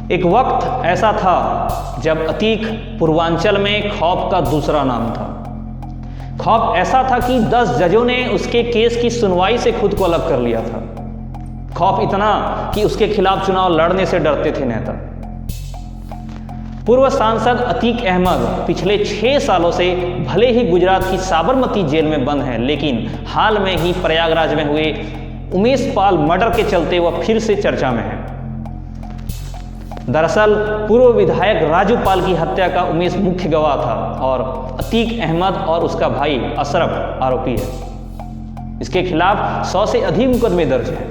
एक वक्त ऐसा था जब अतीक पूर्वांचल में खौफ का दूसरा नाम था। खौफ ऐसा था कि 10 जजों ने उसके केस की सुनवाई से खुद को अलग कर लिया था। खौफ इतना कि उसके खिलाफ चुनाव लड़ने से डरते थे नेता। पूर्व सांसद अतीक अहमद पिछले 6 सालों से भले ही गुजरात की साबरमती जेल में बंद हैं, लेकिन हाल में ही प्रयागराज में हुए उमेश पाल मर्डर के चलते वह फिर से चर्चा में है। दरअसल पूर्व विधायक राजू पाल की हत्या का उमेश मुख्य गवाह था और अतीक अहमद और उसका भाई अशरफ आरोपी है। इसके खिलाफ 100 से अधिक मुकदमे दर्ज हैं।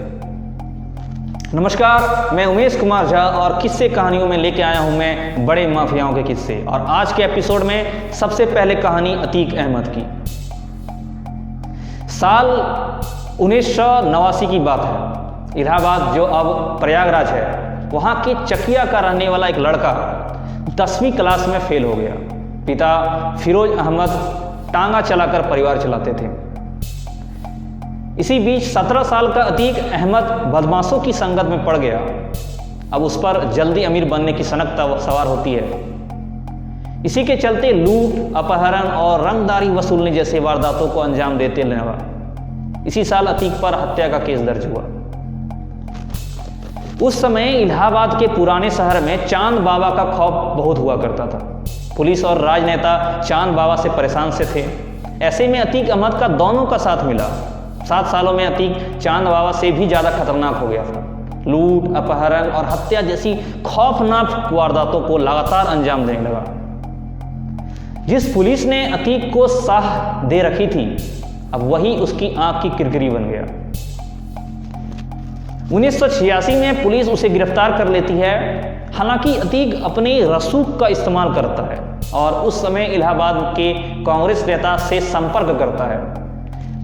नमस्कार, मैं उमेश कुमार झा और किस्से कहानियों में लेके आया हूं मैं बड़े माफियाओं के किस्से। और आज के एपिसोड में सबसे पहले कहानी अतीक अहमद की। साल 1989 की बात है। इलाहाबाद जो अब प्रयागराज है, वहाँ के चकिया का रहने वाला एक लड़का 10वीं क्लास में फेल हो गया। पिता फिरोज अहमद टांगा चलाकर परिवार चलाते थे। इसी बीच 17 साल का अतीक अहमद बदमाशों की संगत में पड़ गया। अब उस पर जल्दी अमीर बनने की सनक सवार होती है। इसी के चलते लूट, अपहरण और रंगदारी वसूलने जैसे वारदातों को अंजाम देते लगा। इसी साल अतीक पर हत्या का केस दर्ज हुआ। उस समय इलाहाबाद के पुराने शहर में चांद बाबा का खौफ बहुत हुआ करता था। पुलिस और राजनेता चांद बाबा से परेशान से थे। ऐसे में अतीक अहमद का दोनों का साथ मिला। 7 सालों में अतीक चांद बाबा से भी ज़्यादा खतरनाक हो गया था। लूट, अपहरण और हत्या जैसी खौफनाक वारदातों को लगातार अंजाम देने लगा। जिस पुलिस ने अतीक को साह दे रखी थी, अब वही उसकी आंख की किरकिरी बन गया। 1986 में पुलिस उसे गिरफ्तार कर लेती है। हालांकि अतीक अपने रसूख का इस्तेमाल करता है और उस समय इलाहाबाद के कांग्रेस नेता से संपर्क करता है।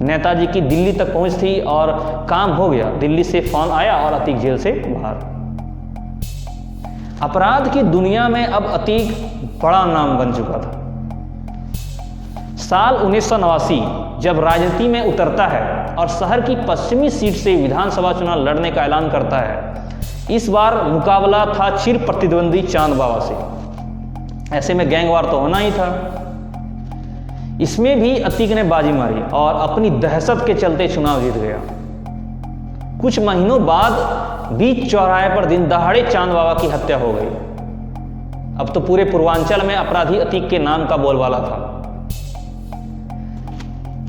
नेताजी की दिल्ली तक पहुंच थी और काम हो गया। दिल्ली से फोन आया और अतीक जेल से बाहर। अपराध की दुनिया में अब अतीक बड़ा नाम बन चुका था। साल 1989 जब राजनीति में उतरता है और शहर की पश्चिमी सीट से विधानसभा चुनाव लड़ने का ऐलान करता है। इस बार मुकाबला था चिर प्रतिद्वंदी चांद बाबा से। ऐसे में गैंगवार तो होना ही था। इसमें भी अतीक ने बाजी मारी और अपनी दहशत के चलते चुनाव जीत गया। कुछ महीनों बाद बीच चौराहे पर दिन दहाड़े चांद बाबा की हत्या हो गई। अब तो पूरे पूर्वांचल में अपराधी अतीक के नाम का बोलबाला था।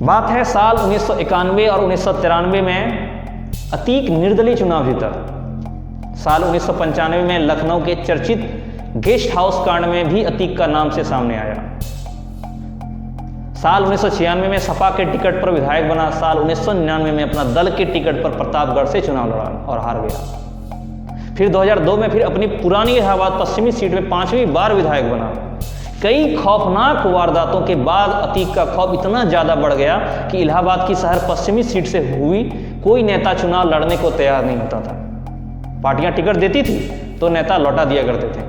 बात है साल 1991 और 1993 में अतीक निर्दलीय चुनाव जीता। साल 1995 में लखनऊ के चर्चित गेस्ट हाउस कांड में भी अतीक का नाम से सामने आया। साल 1996 में सपा के टिकट पर विधायक बना। साल 1999 में अपना दल के टिकट पर प्रतापगढ़ से चुनाव लड़ा और हार गया। फिर 2002 में फिर अपनी पुरानी इलाहाबाद पश्चिमी सीट में 5वीं बार विधायक बना। कई खौफनाक वारदातों के बाद अतीक का खौफ इतना ज़्यादा बढ़ गया कि इलाहाबाद की शहर पश्चिमी सीट से हुई कोई नेता चुनाव लड़ने को तैयार नहीं होता था। पार्टियां टिकट देती थी तो नेता लौटा दिया करते थे।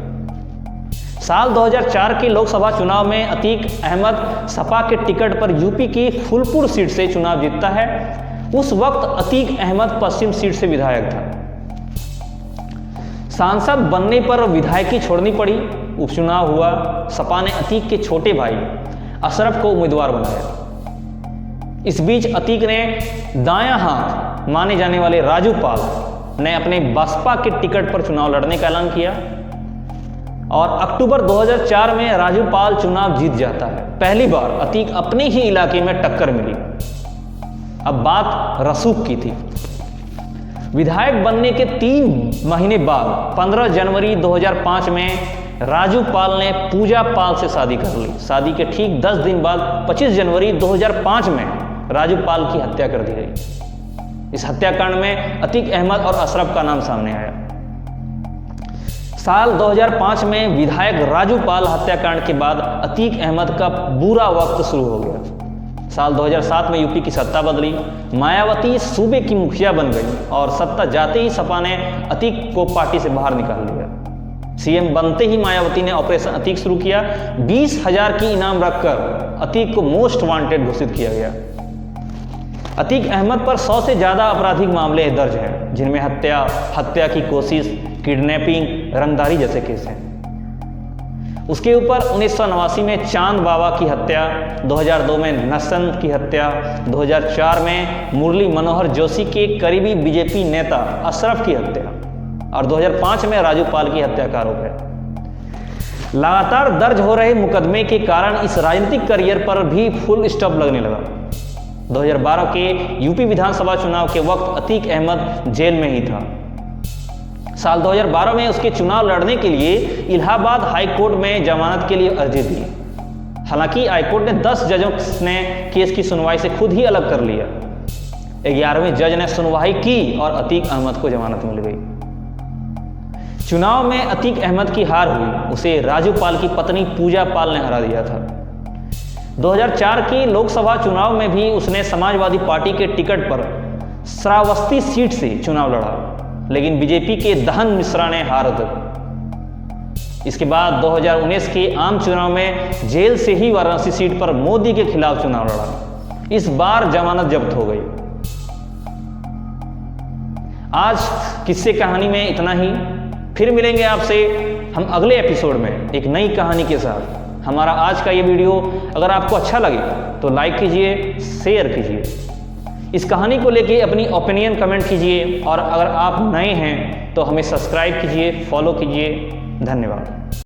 साल 2004 के लोकसभा चुनाव में अतीक अहमद सपा के टिकट पर यूपी की फूलपुर सीट से चुनाव जीतता है। उस वक्त अतीक अहमद पश्चिम सीट से विधायक था। सांसद बनने पर विधायकी छोड़नी पड़ी। उपचुनाव हुआ। सपा ने अतीक के छोटे भाई अशरफ को उम्मीदवार बनाया। इस बीच अतीक ने दायां हाथ माने जाने वाले राजू पाल ने अपने बसपा के टिकट पर चुनाव लड़ने का ऐलान किया और अक्टूबर 2004 में राजू पाल चुनाव जीत जाता है। पहली बार अतीक अपने ही इलाके में टक्कर मिली। अब बात रसूख की थी। विधायक बनने के 3 महीने बाद 15 जनवरी 2005 में राजू पाल ने पूजा पाल से शादी कर ली। शादी के ठीक 10 दिन बाद 25 जनवरी 2005 में राजू पाल की हत्या कर दी गई। इस हत्याकांड में अतीक अहमद और अशरफ का नाम सामने आया। साल 2005 में विधायक राजू पाल हत्याकांड के बाद अतीक अहमद का बुरा वक्त शुरू हो गया। साल 2007 में यूपी की सत्ता बदली। मायावती सूबे की मुखिया बन गई और सत्ता जाते ही सपा ने अतीक को पार्टी से बाहर निकाल दिया। सीएम बनते ही मायावती ने ऑपरेशन अतीक शुरू किया। 20,000 की इनाम रखकर अतीक को मोस्ट वांटेड घोषित किया गया। अतीक अहमद पर 100 से ज़्यादा आपराधिक मामले दर्ज हैं, जिनमें हत्या की कोशिश, किडनैपिंग, रंगदारी जैसे केस हैं। उसके ऊपर 1989 में चांद बाबा की हत्या, 2002 में नसन की हत्या, 2004 में मुरली मनोहर जोशी के करीबी बीजेपी नेता अशरफ की हत्या और 2005 में राजू पाल की हत्या का आरोप है। लगातार दर्ज हो रहे मुकदमे के कारण इस राजनीतिक करियर पर भी फुल स्टॉप लगने लगा। 2012 के यूपी विधानसभा चुनाव के वक्त अतीक अहमद जेल में ही था। साल 2012 में उसके चुनाव लड़ने के लिए इलाहाबाद हाई कोर्ट में जमानत के लिए अर्जी दी। हालांकि हाईकोर्ट ने 10 जजों ने केस की सुनवाई से खुद ही अलग कर लिया। 11वें जज ने सुनवाई की और अतीक अहमद को जमानत मिल गई। चुनाव में अतीक अहमद की हार हुई, उसे राजू पाल की पत्नी पूजा पाल ने हरा दिया था। 2004 की लोकसभा चुनाव में भी उसने समाजवादी पार्टी के टिकट पर श्रावस्ती सीट से चुनाव लड़ा, लेकिन बीजेपी के दहन मिश्रा ने हार दी। इसके बाद 2019 के आम चुनाव में जेल से ही वाराणसी सीट पर मोदी के खिलाफ चुनाव लड़ा। इस बार जमानत जब्त हो गई। आज किस्से कहानी में इतना ही। फिर मिलेंगे आपसे हम अगले एपिसोड में एक नई कहानी के साथ। हमारा आज का ये वीडियो अगर आपको अच्छा लगे तो लाइक कीजिए, शेयर कीजिए। इस कहानी को लेके अपनी ओपिनियन कमेंट कीजिए और अगर आप नए हैं तो हमें सब्सक्राइब कीजिए, फॉलो कीजिए। धन्यवाद।